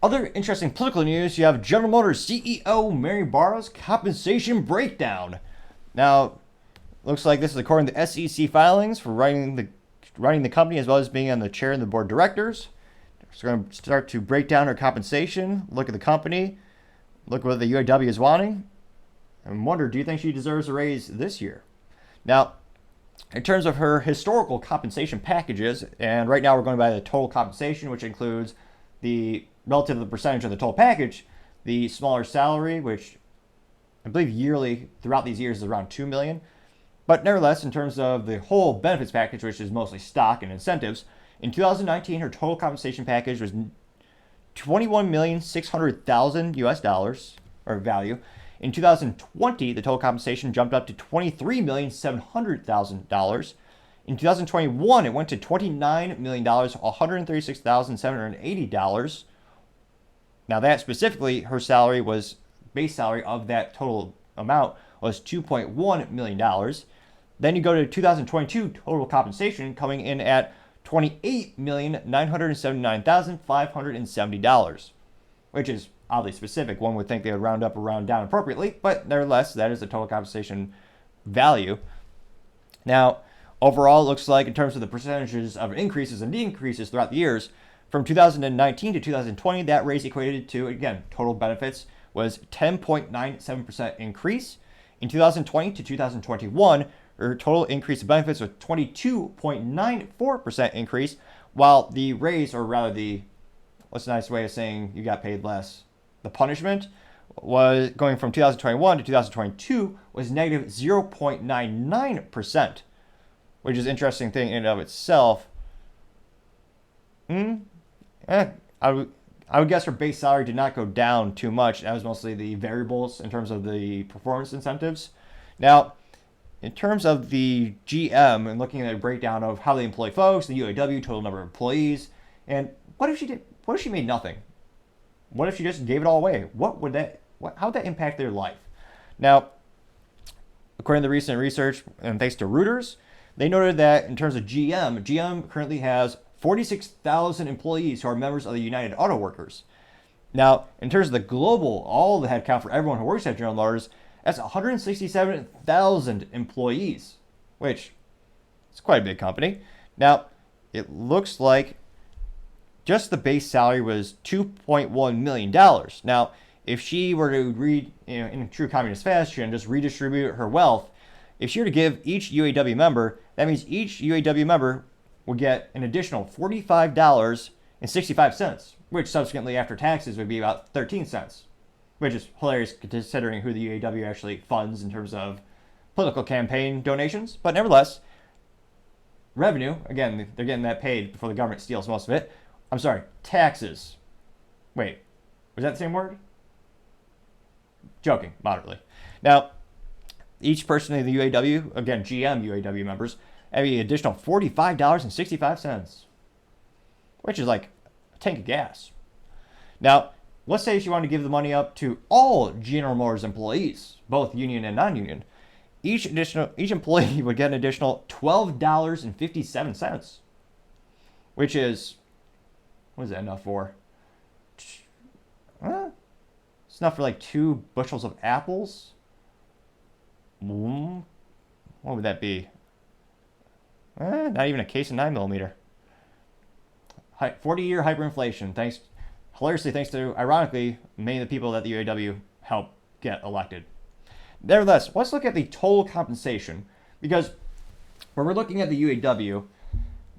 Other interesting political news, you have General Motors CEO Mary Barra's compensation breakdown. Now, looks like this is according to SEC filings for running the company as well as being on the chair of the board of directors. So we're going to start to break down her compensation, look at the company, look what the UAW is wanting, and wonder, do you think she deserves a raise this year? Now, in terms of her historical compensation packages, and right now we're going by the total compensation, which includes the relative to the percentage of the total package, the smaller salary, which I believe yearly throughout these years is around $2 million. But nevertheless, in terms of the whole benefits package, which is mostly stock and incentives, in 2019 her total compensation package was $21,600,000 US dollars or value. In 2020, the total compensation jumped up to $23,700,000. In 2021, it went to $29 million, $136,780. Now that specifically, her salary was, base salary of that total amount was $2.1 million. Then you go to 2022 total compensation coming in at $28,979,570, which is oddly specific. One would think they would round up or round down appropriately, but nevertheless, that is the total compensation value. Now, overall, it looks like in terms of the percentages of increases and decreases throughout the years, from 2019 to 2020, that raise equated to, again, total benefits was 10.97% increase. In 2020 to 2021, her total increase of benefits was 22.94% increase, while the raise, or rather the, what's a nice way of saying you got paid less, the punishment, was going from 2021 to 2022 was negative 0.99%, which is an interesting thing in and of itself. I would guess her base salary did not go down too much. That was mostly the variables in terms of the performance incentives. Now, in terms of the GM and looking at a breakdown of how they employ folks, the UAW, total number of employees, and what if she did? What if she made nothing? What if she just gave it all away? How would that impact their life? Now, according to recent research, and thanks to Reuters, they noted that in terms of GM currently has 46,000 employees who are members of the United Auto Workers. Now, in terms of the global, all the headcount for everyone who works at General Motors, that's 167,000 employees, which is quite a big company. Now, it looks like just the base salary was $2.1 million. Now, if she were to in true communist fashion, just redistribute her wealth, if she were to give each UAW member, that means each UAW member would get an additional $45.65, which subsequently after taxes would be about 13 cents, which is hilarious considering who the UAW actually funds in terms of political campaign donations. But nevertheless, revenue, again, they're getting that paid before the government steals most of it. I'm sorry, taxes. Wait, was that the same word? Joking, moderately. Now, each person in the UAW, again, GM UAW members, have an additional $45.65, which is like a tank of gas. Now, let's say she wanted to give the money up to all General Motors employees, both union and non-union. Each employee would get an additional $12.57, which is, what is that enough for? It's enough for like 2 bushels of apples. What would that be? Not even a case of 9mm. 40-year hyperinflation, hilariously thanks to, ironically, many of the people that the UAW helped get elected. Nevertheless, let's look at the total compensation, because when we're looking at the UAW,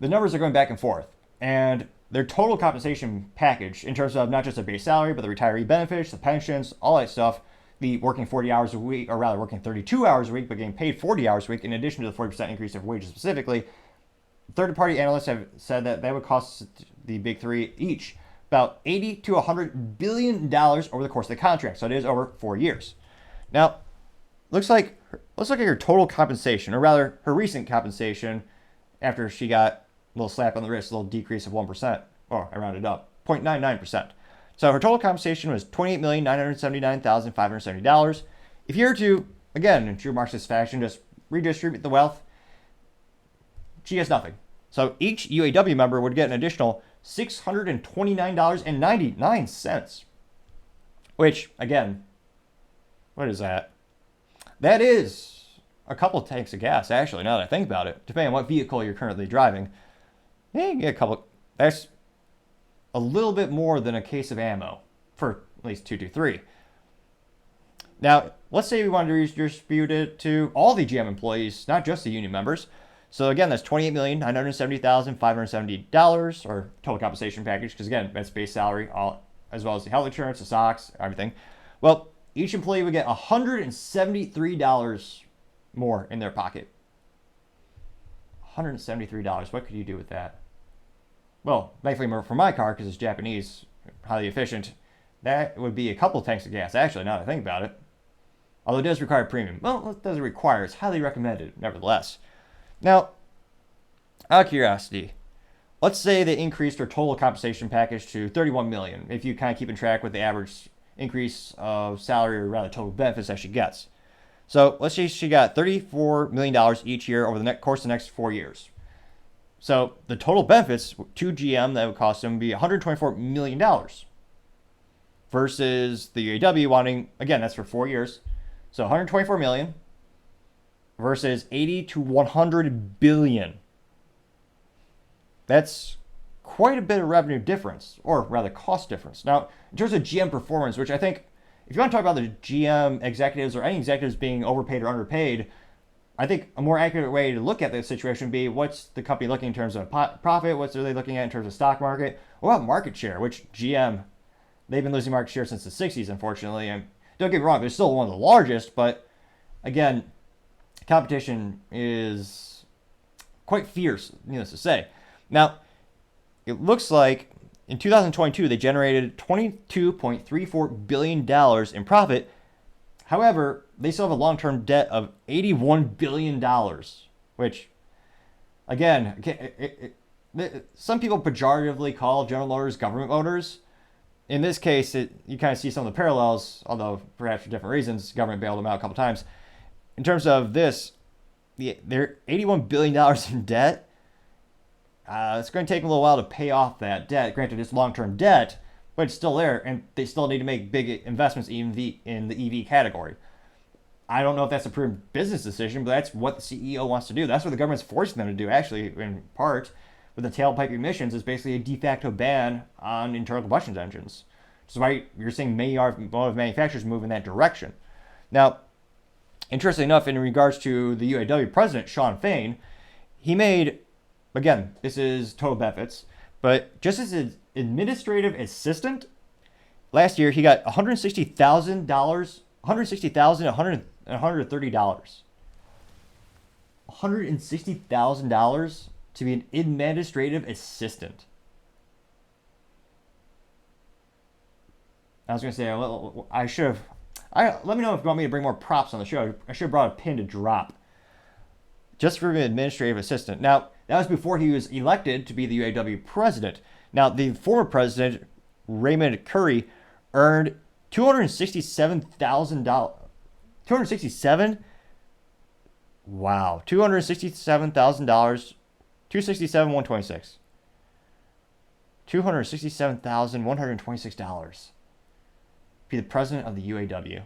the numbers are going back and forth, and their total compensation package, in terms of not just the base salary, but the retiree benefits, the pensions, all that stuff, the working 40 hours a week, or rather working 32 hours a week, but getting paid 40 hours a week, in addition to the 40% increase of wages specifically, third-party analysts have said that would cost the big three each about $80 to $100 billion over the course of the contract. So it is over 4 years. Now, let's look at her total compensation, or rather her recent compensation after she got a little slap on the wrist, a little decrease of 1%, or I rounded up, 0.99%. So her total compensation was $28,979,570. If you were to, again, in true Marxist fashion, just redistribute the wealth, she gets nothing. So each UAW member would get an additional $629.99. Which, again, what is that? That is a couple tanks of gas, actually, now that I think about it. Depending on what vehicle you're currently driving. Yeah, you get a couple. That's a little bit more than a case of ammo for at least 223. Now, let's say we wanted to redistribute it to all the GM employees, not just the union members. So again, that's $28,970,570, or total compensation package, because again, that's base salary, all, as well as the health insurance, the stocks, everything. Well, each employee would get $173 more in their pocket. $173. What could you do with that? Well, thankfully for my car, because it's Japanese, highly efficient, that would be a couple tanks of gas, actually, now that I think about it. Although it does require premium. Well, it doesn't require. It's highly recommended, nevertheless. Now, out of curiosity, let's say they increased their total compensation package to $31 million, if you kind of keeping track with the average increase of salary, or rather total benefits that she gets. So let's say she got $34 million each year over the course of the next 4 years. So the total benefits to GM that would cost them would be $124 million. Versus the UAW wanting, again, that's for 4 years. So 124 million versus 80 to 100 billion. That's quite a bit of revenue difference, or rather cost difference. Now, in terms of GM performance, which I think, if you want to talk about the GM executives or any executives being overpaid or underpaid, I think a more accurate way to look at the situation would be, what's the company looking in terms of profit? What's they looking at in terms of stock market? What about market share? Which GM, they've been losing market share since the 60s, unfortunately. And don't get me wrong, they're still one of the largest, but again, competition is quite fierce, needless to say. Now, it looks like in 2022, they generated $22.34 billion in profit. However, they still have a long-term debt of $81 billion, which, again, some people pejoratively call General Motors government motors. In this case, you kind of see some of the parallels, although perhaps for different reasons. Government bailed them out a couple times. In terms of this, they're $81 billion in debt. It's going to take a little while to pay off that debt. Granted, it's long-term debt, but it's still there, and they still need to make big investments in the EV category. I don't know if that's a prudent business decision, but that's what the CEO wants to do. That's what the government's forcing them to do, actually, in part. With the tailpipe emissions, is basically a de facto ban on internal combustion engines. Which is why you're seeing many automotive manufacturers move in that direction. Now, interestingly enough, in regards to the UAW president, Shawn Fain, he made, again, this is total benefits, but just as an administrative assistant, last year he got $160,000, $130. $160,000 to be an administrative assistant. I was going to say, I should have. Let me know if you want me to bring more props on the show. I should have brought a pin to drop. Just for an administrative assistant. Now, that was before he was elected to be the UAW president. Now, the former president, Raymond Curry, earned $267,000. 267? Wow. $267,000. 267,126. $267,126. Be the president of the UAW.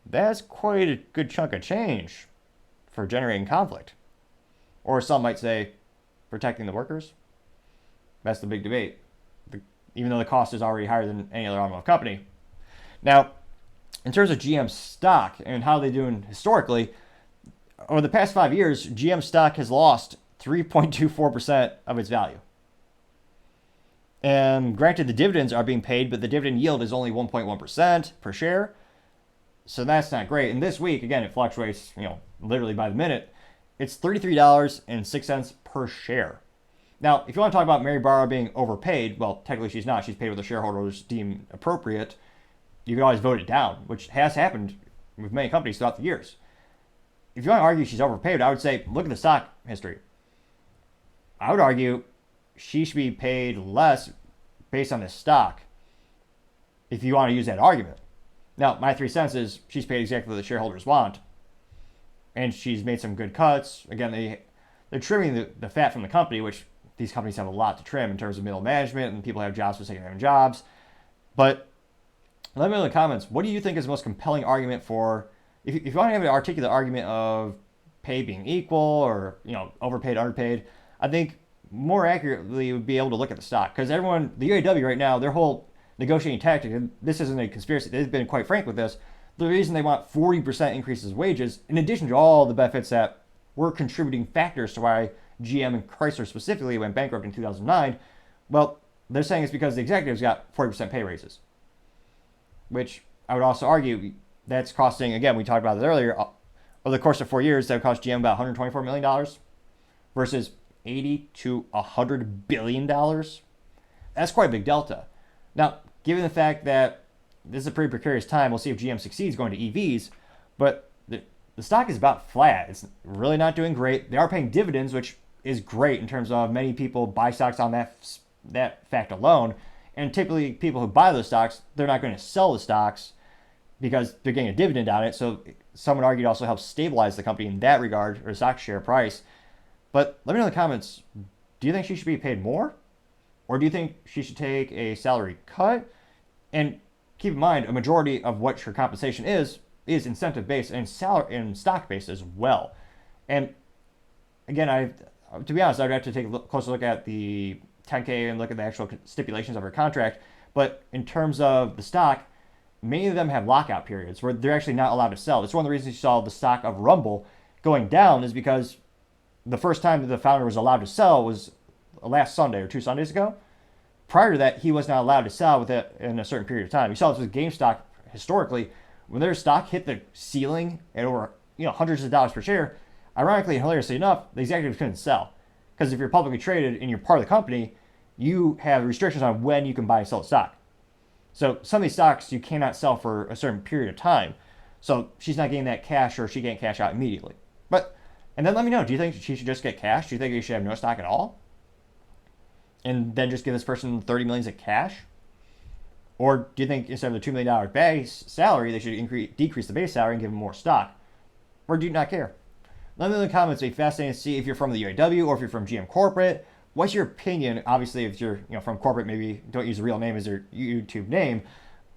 That's quite a good chunk of change for generating conflict. Or some might say, protecting the workers. That's the big debate. Even though the cost is already higher than any other automotive company. Now, in terms of GM stock and how they're doing historically, over the past 5 years, GM stock has lost 3.24% of its value. And granted, the dividends are being paid, but the dividend yield is only 1.1% per share. So that's not great. And this week, again, it fluctuates, literally by the minute. It's $33.06 per share. Now, if you want to talk about Mary Barra being overpaid, well, technically she's not. She's paid what the shareholders deem appropriate. You can always vote it down, which has happened with many companies throughout the years. If you want to argue she's overpaid, I would say look at the stock history. I would argue she should be paid less based on the stock, if you want to use that argument. Now, my 3 cents is she's paid exactly what the shareholders want. And she's made some good cuts. Again, they're trimming the fat from the company, which these companies have a lot to trim in terms of middle management and people have jobs for the sake of having jobs. But let me know in the comments, what do you think is the most compelling argument for, if you want to have an articulate argument of pay being equal or, overpaid, underpaid, I think more accurately would be able to look at the stock. Because everyone, the UAW right now, their whole negotiating tactic, and this isn't a conspiracy, they've been quite frank with this, the reason they want 40% increases in wages, in addition to all the benefits that were contributing factors to why GM and Chrysler specifically went bankrupt in 2009, well, they're saying it's because the executives got 40% pay raises. Which I would also argue that's costing, again, we talked about it earlier, over the course of 4 years, that would cost GM about $124 million versus $80 to $100 billion. That's quite a big delta. Now, given the fact that this is a pretty precarious time, we'll see if GM succeeds going to EVs, but the stock is about flat. It's really not doing great. They are paying dividends, which is great in terms of many people buy stocks on that fact alone. And typically people who buy those stocks, they're not going to sell the stocks because they're getting a dividend on it. So some would argue it also helps stabilize the company in that regard, or stock share price. But let me know in the comments, do you think she should be paid more? Or do you think she should take a salary cut? And keep in mind, a majority of what her compensation is incentive-based and stock-based as well. And again, to be honest, I'd have to take a closer look at the 10K and look at the actual stipulations of her contract. But in terms of the stock, many of them have lockout periods where they're actually not allowed to sell. It's one of the reasons you saw the stock of Rumble going down, is because the first time that the founder was allowed to sell was last Sunday or 2 Sundays ago. Prior to that, he was not allowed to sell with it in a certain period of time. You saw this with GameStop historically. When their stock hit the ceiling at over hundreds of dollars per share, ironically and hilariously enough, the executives couldn't sell. Because if you're publicly traded and you're part of the company, you have restrictions on when you can buy and sell stock. So some of these stocks you cannot sell for a certain period of time. So she's not getting that cash, or she can't cash out immediately. And then let me know, do you think she should just get cash? Do you think you should have no stock at all? And then just give this person $30 million in cash? Or do you think instead of the $2 million base salary, they should decrease the base salary and give them more stock? Or do you not care? Let me know in the comments. It'd be fascinating to see if you're from the UAW or if you're from GM Corporate. What's your opinion? Obviously, if you're from corporate, maybe don't use a real name as your YouTube name.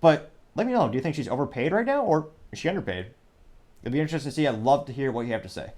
But let me know. Do you think she's overpaid right now, or is she underpaid? It'd be interesting to see. I'd love to hear what you have to say.